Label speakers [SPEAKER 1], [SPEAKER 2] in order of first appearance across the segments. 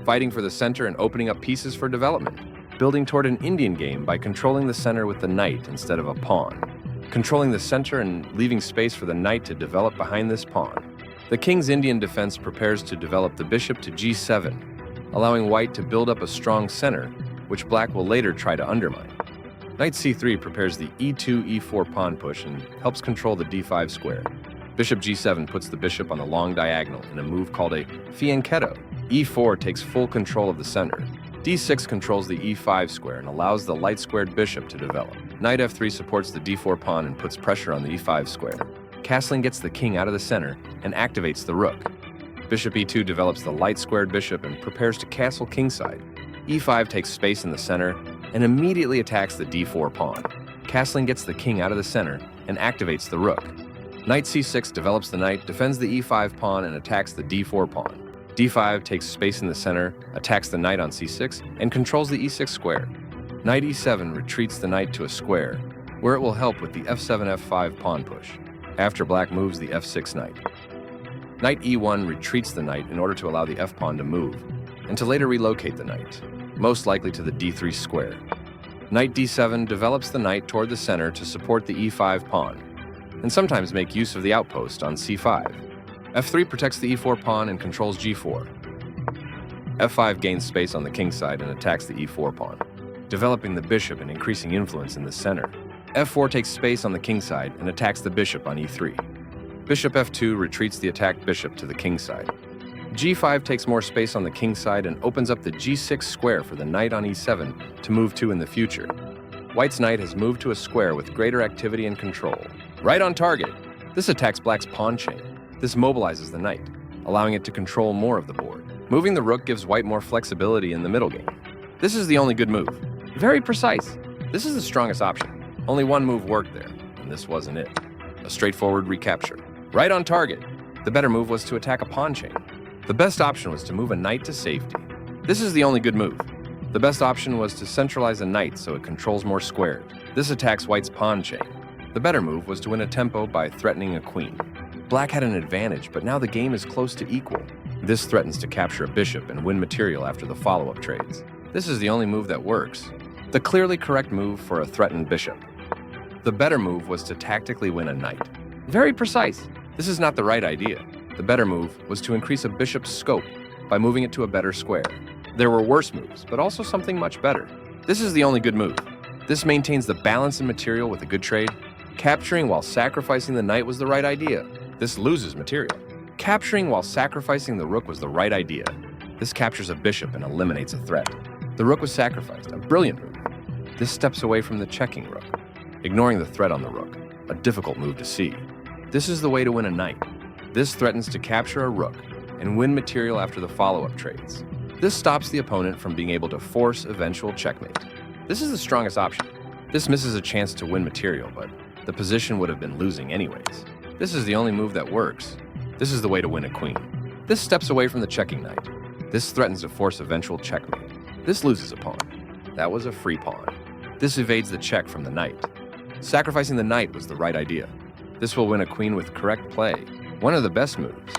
[SPEAKER 1] fighting for the center and opening up pieces for development, building toward an Indian game by controlling the center with the knight instead of a pawn, controlling the center and leaving space for the knight to develop behind this pawn. The king's Indian defense prepares to develop the bishop to g7, allowing white to build up a strong center, which black will later try to undermine. Knight c3 prepares the e2-e4 pawn push and helps control the d5 square. Bishop g7 puts the bishop on the long diagonal in a move called a fianchetto. e4 takes full control of the center. d6 controls the e5 square and allows the light-squared bishop to develop. Knight f3 supports the d4 pawn and puts pressure on the e5 square. Castling gets the king out of the center and activates the rook. Bishop e2 develops the light-squared bishop and prepares to castle kingside. e5 takes space in the center and immediately attacks the d4 pawn. Castling gets the king out of the center and activates the rook. Knight c6 develops the knight, defends the e5 pawn, and attacks the d4 pawn. d5 takes space in the center, attacks the knight on c6, and controls the e6 square. Knight e7 retreats the knight to a square, where it will help with the f7-f5 pawn push, after black moves the f6 knight. Knight e1 retreats the knight in order to allow the f-pawn to move, and to later relocate the knight, most likely to the d3 square. Knight d7 develops the knight toward the center to support the e5 pawn, and sometimes make use of the outpost on c5. f3 protects the e4 pawn and controls g4. f5 gains space on the king side and attacks the e4 pawn, developing the bishop and increasing influence in the center. f4 takes space on the king side and attacks the bishop on e3. Bishop f2 retreats the attacked bishop to the king side. g5 takes more space on the king side and opens up the g6 square for the knight on e7 to move to in the future. White's knight has moved to a square with greater activity and control. Right on target. This attacks black's pawn chain. This mobilizes the knight, allowing it to control more of the board. Moving the rook gives white more flexibility in the middle game. This is the only good move. Very precise. This is the strongest option. Only one move worked there, and this wasn't it. A straightforward recapture. Right on target. The better move was to attack a pawn chain. The best option was to move a knight to safety. This is the only good move. The best option was to centralize a knight so it controls more squares. This attacks white's pawn chain. The better move was to win a tempo by threatening a queen. Black had an advantage, but now the game is close to equal. This threatens to capture a bishop and win material after the follow-up trades. This is the only move that works. The clearly correct move for a threatened bishop. The better move was to tactically win a knight. Very precise. This is not the right idea. The better move was to increase a bishop's scope by moving it to a better square. There were worse moves, but also something much better. This is the only good move. This maintains the balance in material with a good trade. Capturing while sacrificing the knight was the right idea. This loses material. Capturing while sacrificing the rook was the right idea. This captures a bishop and eliminates a threat. The rook was sacrificed, a brilliant move. This steps away from the checking rook, ignoring the threat on the rook, a difficult move to see. This is the way to win a knight. This threatens to capture a rook and win material after the follow-up trades. This stops the opponent from being able to force eventual checkmate. This is the strongest option. This misses a chance to win material, but the position would have been losing anyways. This is the only move that works. This is the way to win a queen. This steps away from the checking knight. This threatens to force eventual checkmate. This loses a pawn. That was a free pawn. This evades the check from the knight. Sacrificing the knight was the right idea. This will win a queen with correct play. One of the best moves.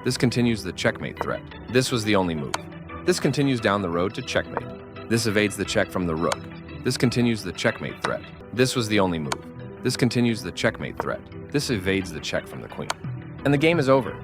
[SPEAKER 1] This continues the checkmate threat. This was the only move. This continues down the road to checkmate. This evades the check from the rook. This continues the checkmate threat. This was the only move. This continues the checkmate threat. This evades the check from the queen. And the game is over.